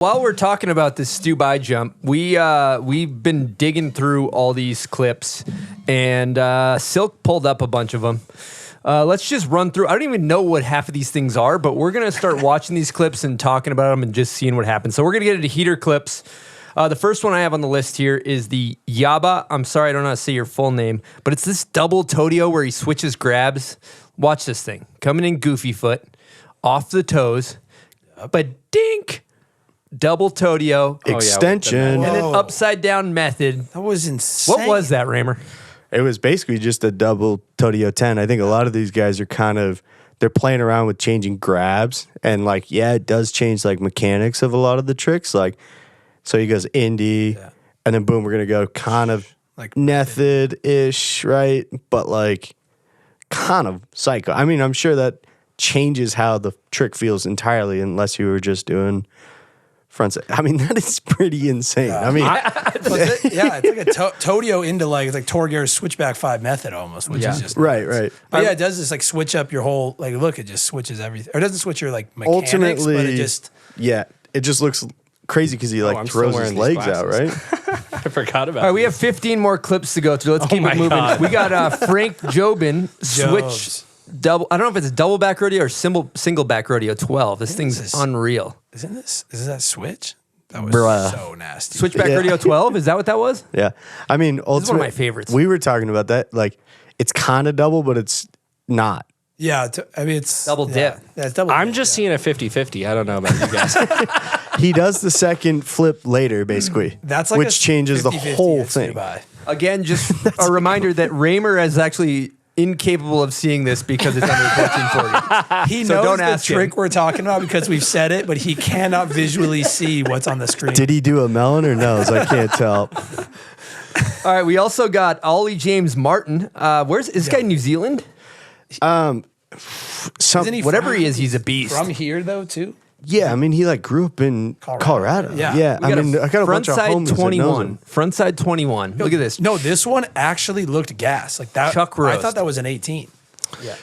While we're talking about this Stu By jump, we've been digging through all these clips, and Silk pulled up a bunch of them. Let's just run through. I don't even know what half of these things are, but we're going to start watching these clips and talking about them and just seeing what happens. So we're going to get into heater clips. The first one I have on the list here is the Yaba. I'm sorry, I don't know how to say your full name, but it's this double Todio where he switches grabs. Watch this thing. Coming in goofy foot, off the toes, but dink! Double Todio. Extension. And then upside down method. That was insane. What was that, Raymer? It was basically just a double Todio 10. I think a lot of these guys are they're playing around with changing grabs. And like, yeah, it does change like mechanics of a lot of the tricks. Like, so he goes indie, and then boom, we're going to go kind of like method-ish, right? But like kind of psycho. I mean, I'm sure that changes how the trick feels entirely unless you were just doing front side. I mean, that is pretty insane. Yeah. I mean, it's like a Todio into it's like Torgear's switchback 5 method almost, which is just right. But yeah, it does just like switch up your whole look. It just switches everything, or it doesn't switch your like mechanics, ultimately, but it just looks crazy because he throws his legs out, right? I forgot about. All right, we have 15 more clips to go through. Let's keep it moving. God. We got Frank Jobin switch double. I don't know if it's a double back rodeo or single back rodeo 12. This thing's unreal. Is that switch? That was so nasty. Switchback rodeo 12. Is that what that was? Yeah, I mean, This is one of my favorites. We were talking about that. Like, it's kind of double, but it's not. Yeah, I mean it's double dip. Yeah, it's double. I'm just seeing a 50-50. I don't know about you guys. He does the second flip later, basically. That's like which changes the whole thing. Again, just a reminder that Raymer is actually incapable of seeing this because it's under 1440. He So knows don't the ask trick him. we're talking about because we've said it, but he cannot visually see what's on the screen. Did he do a melon or nose? I can't tell. All right, we also got Ollie James Martin. Is this guy New Zealand? Isn't he Whatever he is, he's a beast. From here though, too? Yeah, I mean, he grew up in Colorado. Yeah. I mean, I got a bunch of homies that knows 21. him. Frontside 21. Look at this. No, this one actually looked gas. Like that. Chuck roast. I thought that was an 18. Yeah.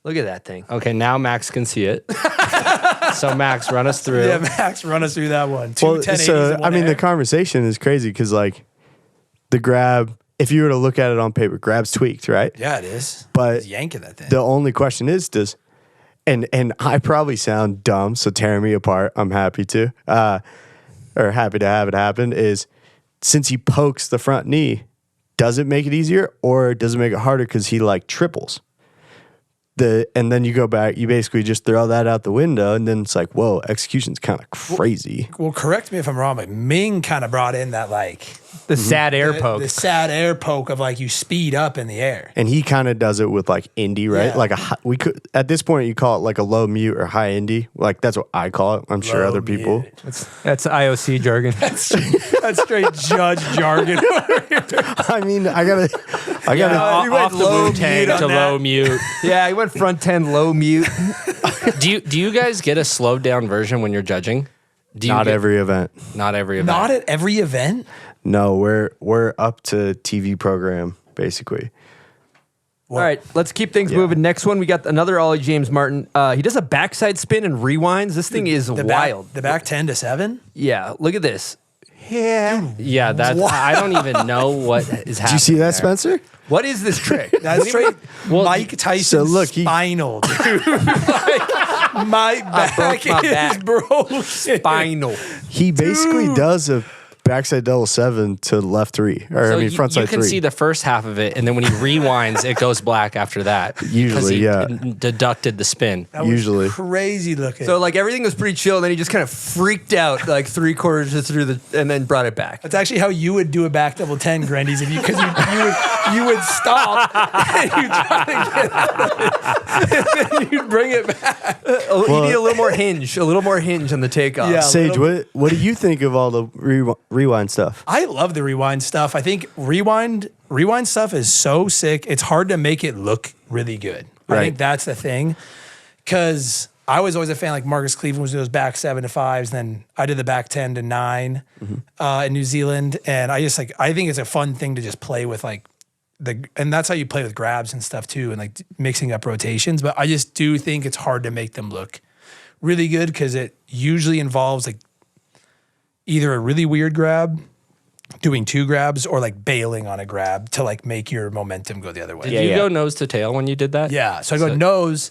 Look at that thing. Okay, now Max can see it. So Max, run us through. Yeah, Max, run us through that one. Two Well, 1080s so in one I mean, air. the conversation is crazy because the grab, if you were to look at it on paper, grab's tweaked, right? Yeah, it is. But He's yanking that thing. the only question is, and I probably sound dumb, so tear me apart. I'm happy to, or happy to have it happen. Is since he pokes the front knee, does it make it easier or does it make it harder because he triples? And then you go back, you basically just throw that out the window, and then it's like, whoa, execution's kind of crazy. Well, correct me if I'm wrong, but Ming kind of brought in that The sad air poke. the sad air poke of you speed up in the air. And he kind of does it with indie, right? Yeah. We could at this point you call it a low mute or high indie. That's what I call it. I'm sure Low other people. mute. That's IOC jargon. That's straight judge jargon. I mean, I gotta. you went Off the low Wu-Tang mute to on that. low mute. Yeah, he went front 10 low mute. Do you guys get a slowed down version when you're judging? Not every event. Not every event. Not at every event. No, we're up to TV program basically. All right, let's keep things moving. Next one, we got another Ollie James Martin. He does a backside spin and rewinds. This thing is wild. The back 10 to 7. Yeah, look at this. Yeah, that's. I don't even know what is happening. Did you see that, there. Spencer? What is this trick? That's straight Mike Tyson spinal, dude. My back broke my is back. broken. Spinal. He basically does a backside double 7 to left 3, or So frontside 3. you can see the first half of it, and then when he rewinds, it goes black after that. Usually, because yeah. he deducted the spin. That was Usually. crazy looking. So everything was pretty chill, and then he just kind of freaked out 3/4 through and then brought it back. that's actually how you would do a back double 10, Grandies, if because you would stop and you try to get out of it, and then you'd bring it back. You need a little more hinge, on the takeoff. Yeah. Sage, what do you think of all the rewind stuff? I love the rewind stuff. I think rewind stuff is so sick. It's hard to make it look really good. I Right. think that's the thing. Because I was always a fan, Marcus Cleveland was doing those back 7 to 5s. Then I did the back 10 to 9 in New Zealand. And I just I think it's a fun thing to just play with and that's how you play with grabs and stuff too, and mixing up rotations. But I just do think it's hard to make them look really good because it usually involves either a really weird grab, doing 2 grabs, or like bailing on a grab to like make your momentum go the other way. Did you go nose to tail when you did that? Yeah. So I go nose.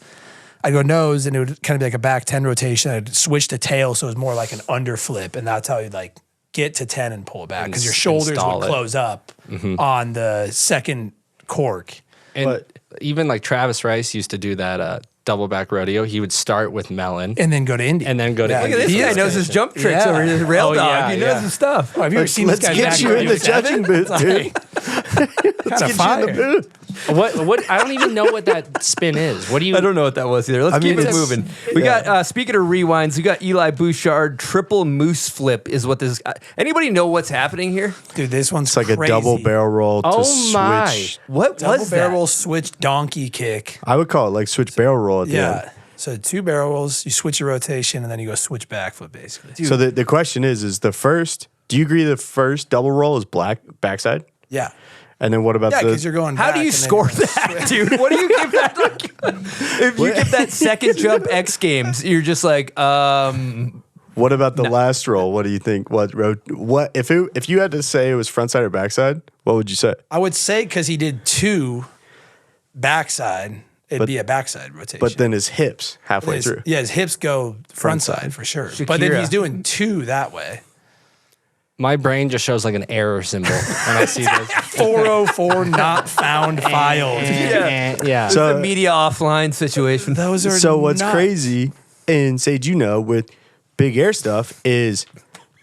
And it would kind of be like a back 10 rotation. I'd switch to tail, so it was more like an underflip, and that's how you'd like get to 10 and pull it back because your shoulders install would it. close up on the second cork. And even like Travis Rice used to do that double back rodeo. He would start with melon And then go to Indy. and then go to Yeah, Look at this Indy. guy knows his jump tricks over his rail Oh, dog. yeah, he knows yeah. his stuff. Oh, have you ever seen Let's this guy get back you in the 97? judging booth, dude. Kind of Get you in the fire. booth. What? I don't even know what that spin is. What do you? I don't know what that was either. Let's keep mean, it it's- moving. We got, speaking of rewinds, we got Eli Bouchard, triple moose flip is what this, anybody know what's happening here? Dude, this one's It's like a crazy. double barrel roll to Oh, my. switch. What Double was barrel that? roll switch donkey kick. I would call it like switch barrel roll at the end. Yeah. So 2 barrel rolls, you switch your rotation, and then you go switch backflip basically. So the question is the first, do you agree the first double roll is black backside? Yeah. And then what about Yeah, the, because you're going How back do you and then score you're gonna that, dude? What do you give that? If you give that second jump X Games, you're just like, what about the last roll? What do you think? What if you had to say it was front side or backside, what would you say? I would say because he did 2 backside, it'd be a backside rotation. But then his hips halfway through. Yeah, his hips go front side for sure. But then Shakira. he's doing 2 that way. My brain just shows like an error symbol when I see this. 404 not found filed. Yeah. it's a media offline situation. Those are So what's nuts. crazy in Sage, with big air stuff is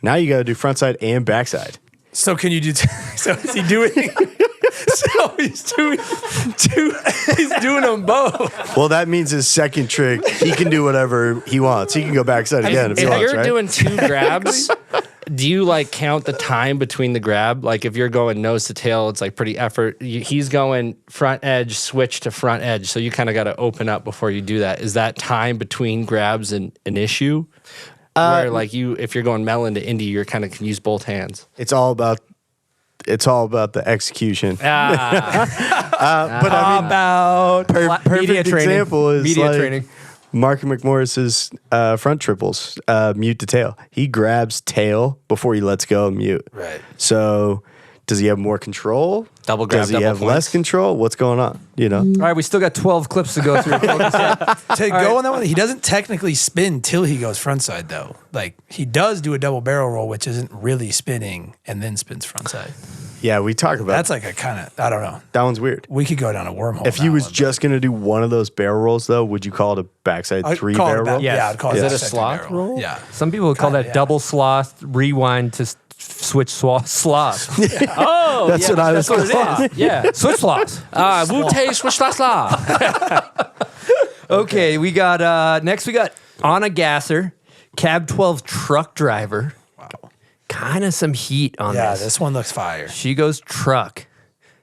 now you got to do front side and backside. So can you do? So is he doing? So he's doing 2. He's doing them both. Well, that means his second trick, he can do whatever he wants. He can go backside again if he If wants, you're right? doing 2 grabs, do you like count the time between the grab? Like if you're going nose to tail, it's like pretty effort. He's going front edge, switch to front edge. So you kind of got to open up before you do that. Is that time between grabs an issue? Where like if you're going melon to Indy, you're kind of can use both hands. It's all about the execution. But I mean, About perfect media training. example is Media like training. Mark McMorris's front triples, mute to tail. He grabs tail before he lets go of mute. Right. So does he have more control? Double grab, Does he double have less points. control? What's going on? All right, we still got 12 clips to go through. To go on that one, he doesn't technically spin till he goes front side though. Like he does do a double barrel roll, which isn't really spinning, and then spins front side. Yeah, we talk about That's like a kind of I don't know. that one's weird. We could go down a wormhole. If on he that was one, just going to do one of those barrel rolls, though, would you call it a backside but I'd 3 call it barrel back- roll? Yes. Yeah, I'd call Is it it a backside sloth barrel. roll? Yeah. Some people would call Kinda, that yeah. double sloth, rewind to switch sloth. Oh, That's what I was That's what it is. Yeah. Switch sloth. Wu-Tay switch la. Okay, we got next we got Anna Gasser, Cab 12 truck driver. Wow. Kind of some heat on Yeah, this. this one looks fire. She goes truck.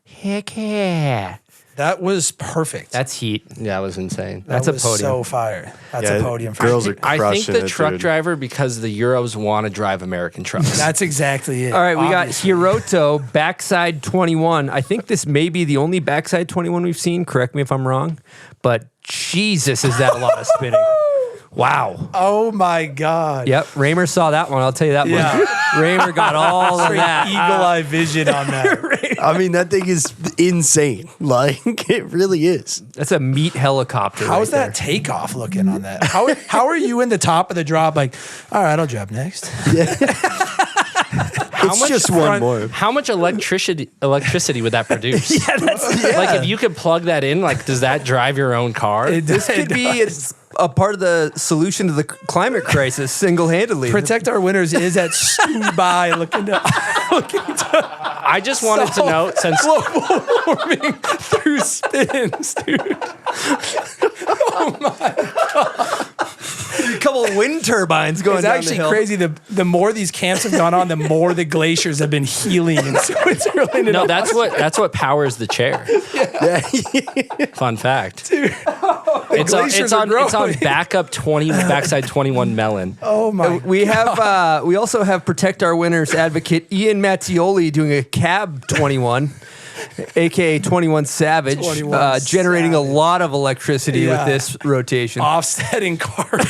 Heck yeah. That was perfect. That's heat. Yeah, it was insane. That that's a was podium. So fire. That's Yeah, a podium. For girls me. are I think crushing the it, truck dude. driver because the Euros want to drive American trucks. That's exactly it. All right, we obviously. got Hiroto, backside 21. I think this may be the only backside 21 we've seen. Correct me if I'm wrong. But Jesus, is that a lot of spinning. Wow. Oh my God. Yep, Raymer saw that one. I'll tell you that Yeah. much. Raymer got all of Straight that. eagle eye vision on that. I mean, that thing is insane. Like, it really is. That's a meat helicopter. How's right that takeoff looking on that? How are you in the top of the drop? Like, all right, I'll drop next. It's just one more. How much electricity would that produce? Like if you could plug that in, like does that drive your own car? This could be a part of the solution to the climate crisis single-handedly. Protect Our Winners is at Dubai looking to I just wanted to know since global warming through spins, dude. a couple of wind turbines going It's down the actually hill. crazy. The more these camps have gone on, the more the glaciers have been healing in Switzerland. no, that's what powers the chair. Fun fact. It's glaciers are on growing. backside 21 melon. Oh my. We have we also have Protect Our Winners advocate Ian Mattioli doing a cab 21, aka 21 Savage, 21 generating a Savage. lot of electricity Yeah. with this rotation. Offsetting cars.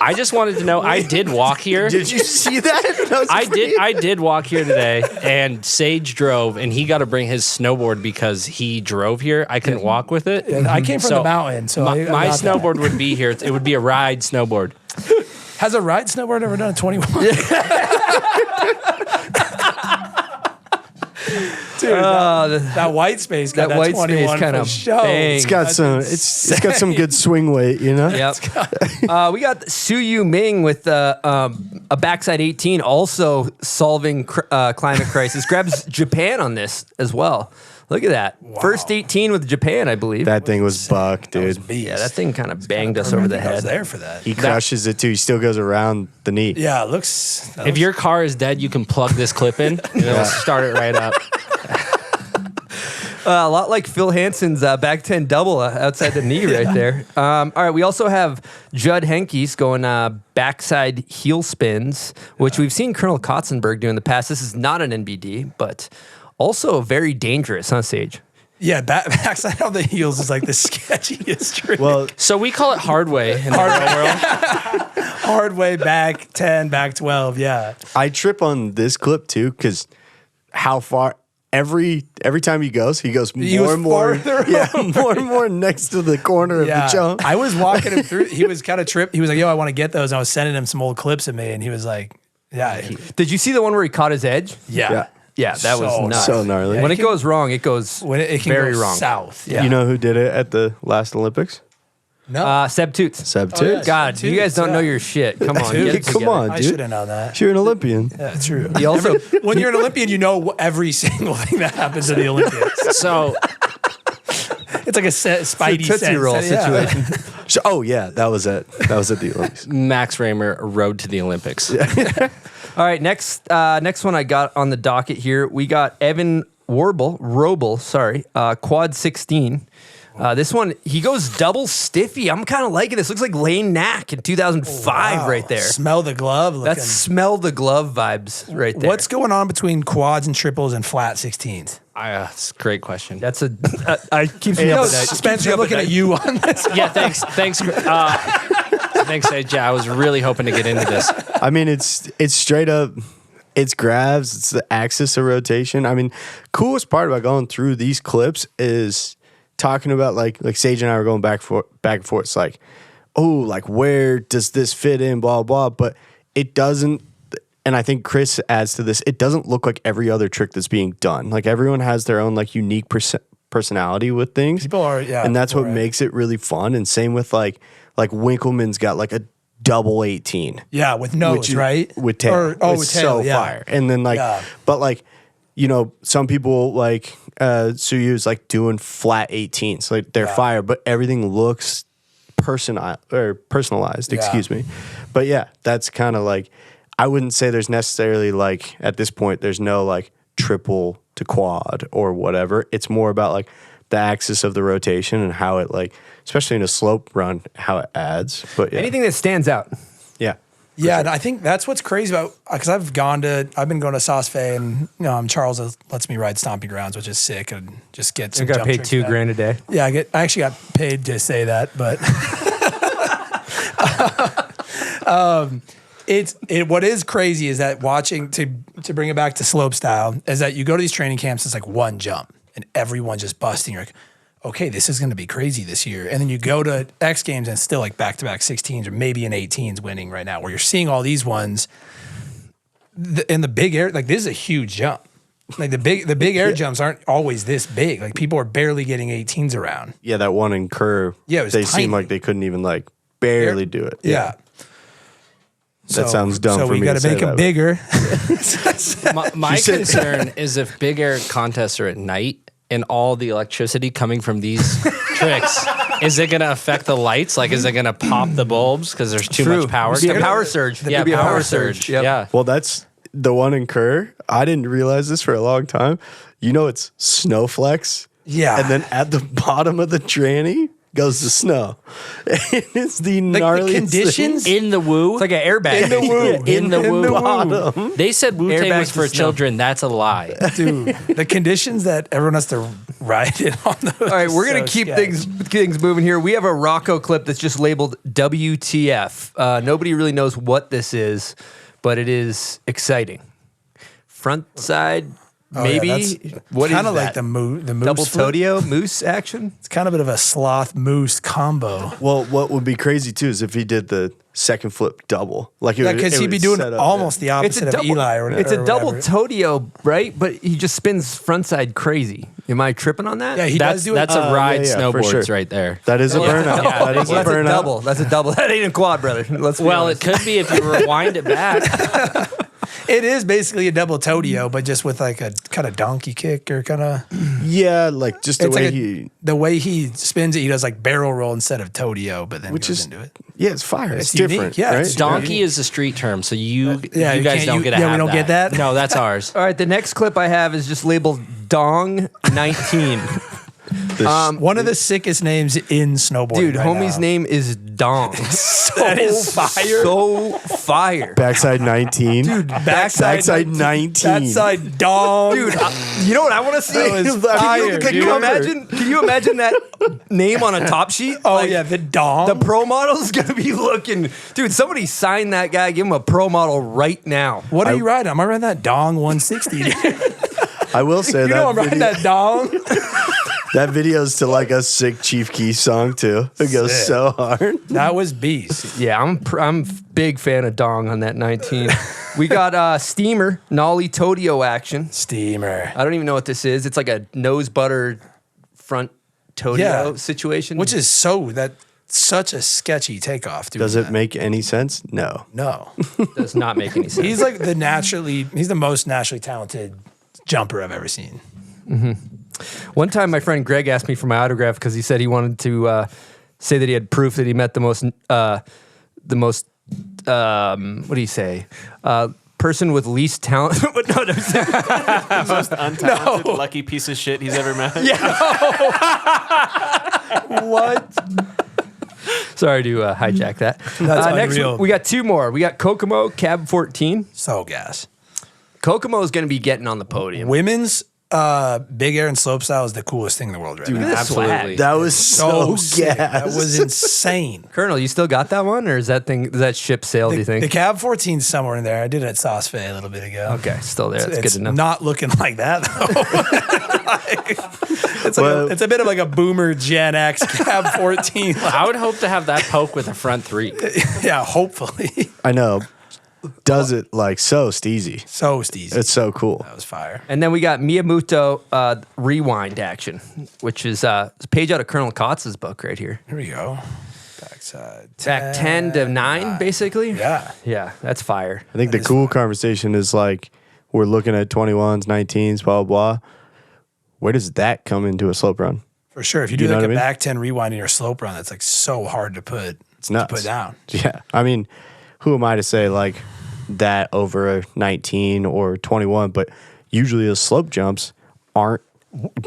I just wanted to know. I did walk here. Did you see that? I did walk here today, and Sage drove, and he got to bring his snowboard because he drove here. I couldn't walk with it. And I came from the mountain, so my I got that. snowboard would be here. It would be a ride snowboard. Has a ride snowboard ever done a 21? Dude, that white space got that, white 21 space kind for of show. bang. It's got some. It's got some good swing weight, you know. Yep. We got Su Yu Ming with a backside 18, also solving climate crisis. Grabs Japan on this as well. Look at that. Wow. First 18 with Japan, I believe. That thing was buck, dude. Yeah, that thing kind of banged us over the I was head. there for that. He crushes it too. He still goes around the knee. Yeah, it looks. If your car is dead, you can plug this clip in, and it'll start it right up. A lot like Phil Hansen's back 10 double outside the knee right there. All right, we also have Judd Henkes going backside heel spins, which we've seen Colonel Kotsenburg do in the past. This is not an NBD, but also very dangerous, huh, Sage? Yeah, backside on the heels is like the sketchiest trick. Well, So we call it hard way in the real world. Hard way, back 10, back 12. Yeah. I trip on this clip too because how far every time he goes more and more. farther Yeah, more and more next to the corner of the jump. I was walking him through. He was kind of tripped. He was like, yo, I want to get those. I was sending him some old clips of me, and he was like, yeah. Did you see the one where he caught his edge? Yeah. Yeah, that was So nuts. So gnarly. When it goes wrong, it goes When it can very go wrong. south. Yeah. You know who did it at the last Olympics? No. Seb Toots. Seb Oh, Toots. yeah. God, Seb you guys Toots, don't know yeah. your shit. Come on, Dude, get it come together. on. I dude. should have known that. You're an Olympian. Yeah, true. He also When you're an Olympian, you know every single thing that happens to the Olympians. So It's like a Spidey Tootsie sense. Roll Yeah. situation. Oh yeah, that was it. That was at the Olympics. Max Raymer rode to the Olympics. All right, next one I got on the docket here. We got Evan Roble, quad 16. This one, he goes double stiffy. I'm kind of liking this. Looks like Lane Knack in 2005 Wow. right there. Smell the glove. Looking. That's smell the glove vibes right there. What's going on between quads and triples and flat 16s? That's a great question. That's a I keep me No, up at night. Spencer, I'm looking at you on this. Yeah, thanks. Thanks, Sage. Yeah, I was really hoping to get into this. I mean, it's straight up. It's grabs. It's the axis of rotation. I mean, coolest part about going through these clips is talking about like Sage and I were going back and forth. It's like, oh, like where does this fit in? Blah blah. But it doesn't. And I think Chris adds to this. It doesn't look like every other trick that's being done. Like everyone has their own like unique personality with things. People are, yeah. And that's what right. makes it really fun. And same with like Winkleman's got like a double 18. Yeah, with nose, Which is- right? With tail. Or, It's with tail, so yeah. fire. And then like, Yeah. but like, you know, some people like Suyu's like doing flat 18s, like they're fire, but everything looks personalized. Yeah. Excuse me. But yeah, that's kind of like, I wouldn't say there's necessarily like at this point there's no like triple to quad or whatever. It's more about like the axis of the rotation and how it like, especially in a slope run, how it adds. But yeah, Anything that stands out. yeah. Yeah, and I think that's what's crazy about because I've been going to Sosfe and Charles lets me ride Stomping Grounds, which is sick, and just get some. You got jump paid tricks $2,000 back. a day. Yeah, I actually got paid to say that, but what is crazy is that watching to bring it back to slope style is that you go to these training camps, it's like one jump and everyone's just busting. You're like, okay, this is going to be crazy this year. And then you go to X Games and it's still like back-to-back 16s or maybe an 18s winning right now, where you're seeing all these ones in the big air. Like this is a huge jump. Like the big air jumps aren't always this big. Like people are barely getting 18s around. Yeah, that one in Kerr. Yeah, it was they tiny. seemed like they couldn't even like barely do it. Yeah. That sounds dumb So for we me got to to say make them that. bigger. My concern is if big air contests are at night and all the electricity coming from these tricks, is it going to affect the lights? Like, is it going to pop the bulbs because there's too much power? It'd be a coming? power surge. Yeah, It'd be a power surge. Yep. Yeah. Well, that's the one in Kerr. I didn't realize this for a long time. You know, it's Snowflex. Yeah. And then at the bottom of the tranny, goes to snow. It's the Like gnarliest the conditions In the woo. It's like an airbag. in the woo. In the woo. bottom. They said Wu Tang Airbag was to for snow. children. That's a lie. Dude, the conditions that everyone has to ride in on those. All right, we're gonna keep things moving here. We have a Rocco clip that's just labeled WTF. Nobody really knows what this is, but it is exciting. Front side, maybe. What is kind of that? like the moose Double flip. Todio moose action. It's kind of a bit of a sloth moose combo. Well, what would be crazy too is if he did the second flip double. Like Yeah, because he'd be doing set up almost the opposite of Eli. Or It's a or double whatever. Todio, right? But he just spins front side crazy. Am I tripping on that? Yeah, he does do it. That's a ride yeah, for snowboards sure. right there. That is a burnout. Yeah. That is Well, a that's a burnout. double. That's a double. That ain't a quad, brother. Let's be Well, honest. it could be if you rewind it back. It is basically a double Todio, but just with like a kind of donkey kick or kind of. Yeah, like just the It's way like the way he spins it, he does like barrel roll instead of Todio, but then which goes is into it. yeah, it's fire. It's It's, unique. different. Yeah, right? it's Donkey is a street term, so you Yeah, you you guys can't- don't you- get to yeah, we have don't get that? No, that's ours. All right, the next clip I have is just labeled Dong 19. One of the sickest names in snowboarding. Dude, right homie's now. name is Dong. That is fire. So fire. Backside 19. Dude, backside 19. Backside dog. Dude, you know what I want to see? That was Can fire, you, can dude. you imagine? Can you imagine that name on a top sheet? Oh Like, yeah, the dog. the pro model is gonna be looking. Dude, somebody sign that guy. Give him a pro model right now. What are you riding? Am I riding that Dong 160? I will say You that know I'm riding video, that Dong. that video's to like a sick Chief Keef song too. It goes Sick. so hard. That was beast. Yeah, I'm big fan of Dong on that 19. We got Steamer Nolly Todio action. Steamer. I don't even know what this is. It's like a nose butter front Todio Yeah. situation. Which is such a sketchy takeoff, dude. Does it make any sense? No. No. does not make any sense. He's like he's the most naturally talented jumper I've ever seen. One time, my friend Greg asked me for my autograph because he said he wanted to say that he had proof that he met the most what do you say? Person with least talent. But no, Most untalented, lucky piece of shit he's ever met. what? Sorry to hijack that. That's next, unreal. we got two more. We got Kokomo Cab 14. So gas. Kokomo is going to be getting on the podium. Women's big air and slopestyle is the coolest thing in the world right now. Look at this swag. Absolutely. That was so sick. That gas. was insane. Colonel, you still got that one, or is that ship sailed? Do you The think? Cab 14's somewhere in there. I did it at Sauce Fe a little bit ago. Okay, still there. That's It's good enough. not looking like that though. It's a bit of like a boomer Gen X Cab 14. I would hope to have that poke with a front three. Yeah, hopefully. I know. Does it like so steezy. So steezy. It's so cool. That was fire. And then we got Miyamoto rewind action, which is a page out of Colonel Kotz's book right here. Here we go. Backside. Back 10 to 9, basically. Yeah. Yeah, that's fire. I think the cool conversation is like we're looking at 21s, 19s, blah, blah, blah. Where does that come into a slope run? For sure. If you do You know like what a I mean? back 10 rewind in your slope run, that's like so hard to put. It's nuts. To put down. Yeah. I mean, who am I to say like that over a 19 or 21? But usually the slope jumps aren't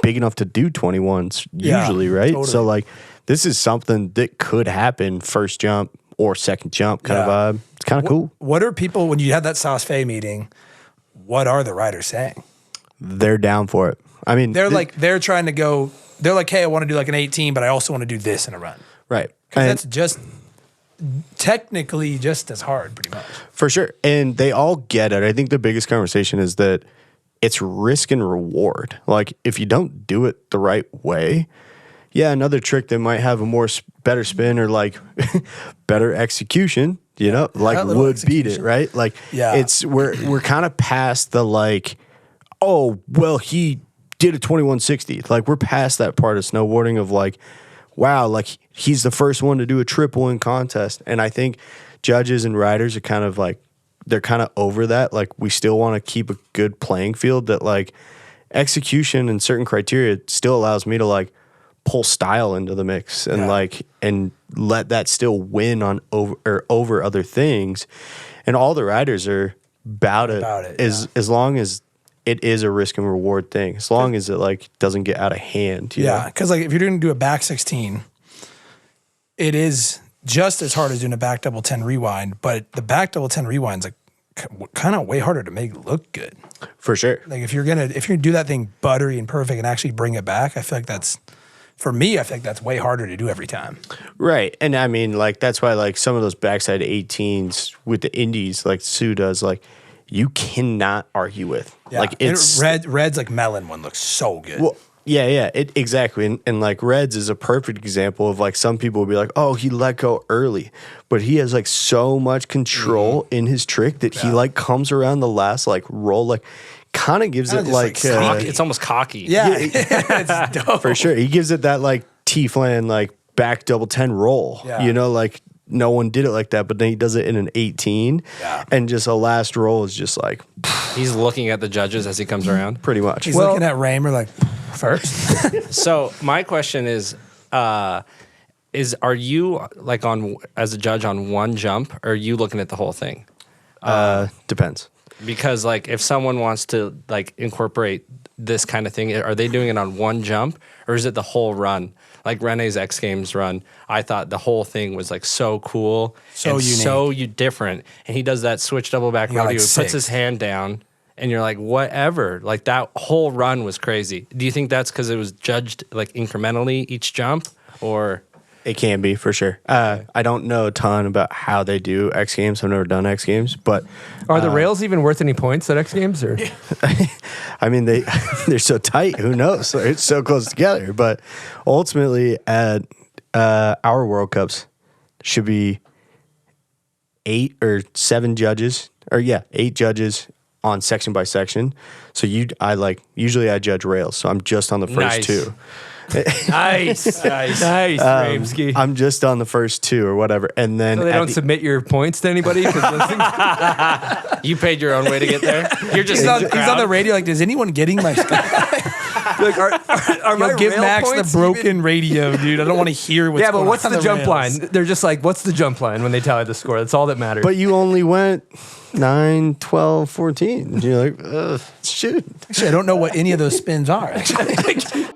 big enough to do 21s Yeah, usually, right? totally. So like this is something that could happen first jump or second jump kind of vibe. It's kind of cool. What are people, when you have that Sauce Fe meeting, what are the riders saying? They're down for it. I mean, They're trying to go, they're like, hey, I want to do like an 18, but I also want to do this in a run. right. Because And- that's just technically just as hard, pretty much. For sure. And they all get it. I think the biggest conversation is that it's risk and reward. Like, if you don't do it the right way, yeah, another trick that might have a better spin or like better execution, you know, like that little would beat it, execution. right? Like, Yeah. it's we're kind of past the like, oh, well, he did a 2160. Like, we're past that part of snowboarding of like, wow, like he's the first one to do a triple in contest. And I think judges and riders are kind of like, they're kind of over that. Like, we still want to keep a good playing field that like execution and certain criteria still allows me to like pull style into the mix and like, and let that still win on over other things. And all the riders are about it as long as it is a risk and reward thing, as long as it like doesn't get out of hand. You know? Yeah. Because like if you're going to do a back 16, it is just as hard as doing a back double 10 rewind, but the back double 10 rewind's like kind of way harder to make look good. For sure. Like if you're gonna do that thing buttery and perfect and actually bring it back, I feel like that's, for me, I think that's way harder to do every time. Right. And I mean, like, that's why, like, some of those backside 18s with the indies, like Sue does, like, you cannot argue with. Yeah. Like, it's Red's like melon one looks so good. Well, yeah, exactly. And like Reds is a perfect example of like some people will be like, oh, he let go early, but he has like so much control in his trick that he like comes around the last like roll, like kind of gives it like it's almost cocky. Yeah, it's dope. for sure. He gives it that like T-flan like back double 10 roll. Yeah. You know, like no one did it like that, but then he does it in an 18, and just a last roll is just like He's looking at the judges as he comes around. pretty much. He's looking at Raymer like first. So my question is are you like on as a judge on one jump, or are you looking at the whole thing? Depends. Because like if someone wants to like incorporate this kind of thing, are they doing it on one jump, or is it the whole run? Like Renee's X Games run, I thought the whole thing was like so cool, So and unique. so different. And he does that switch double back got, rodeo, like, puts six. his hand down, and you're like, whatever. Like that whole run was crazy. Do you think that's because it was judged like incrementally each jump, or? It can be for sure. I don't know a ton about how they do X Games. I've never done X Games, but Are the rails even worth any points at X Games? Or I mean they're so tight. Who knows? It's so close together. But ultimately, at our World Cups, should be 8 or 7 judges, or 8 judges on section by section. So usually I judge rails, so I'm just on the first Nice. 2. nice, Ramsky. I'm just on the first 2 or whatever, and then So they don't submit your points to anybody because those things. You paid your own way to get there. You're just He's in on, the he's on crowd. the radio like, does anyone getting my Like, are my give rail Max the points broken even- radio, dude. I don't want to hear what's Yeah, but going what's on the jump rails. line? They're just like, what's the jump line when they tally the score? That's all that matters. But you only went 9, 12, 14. And you're like, shoot. Actually, I don't know what any of those spins are. Actually.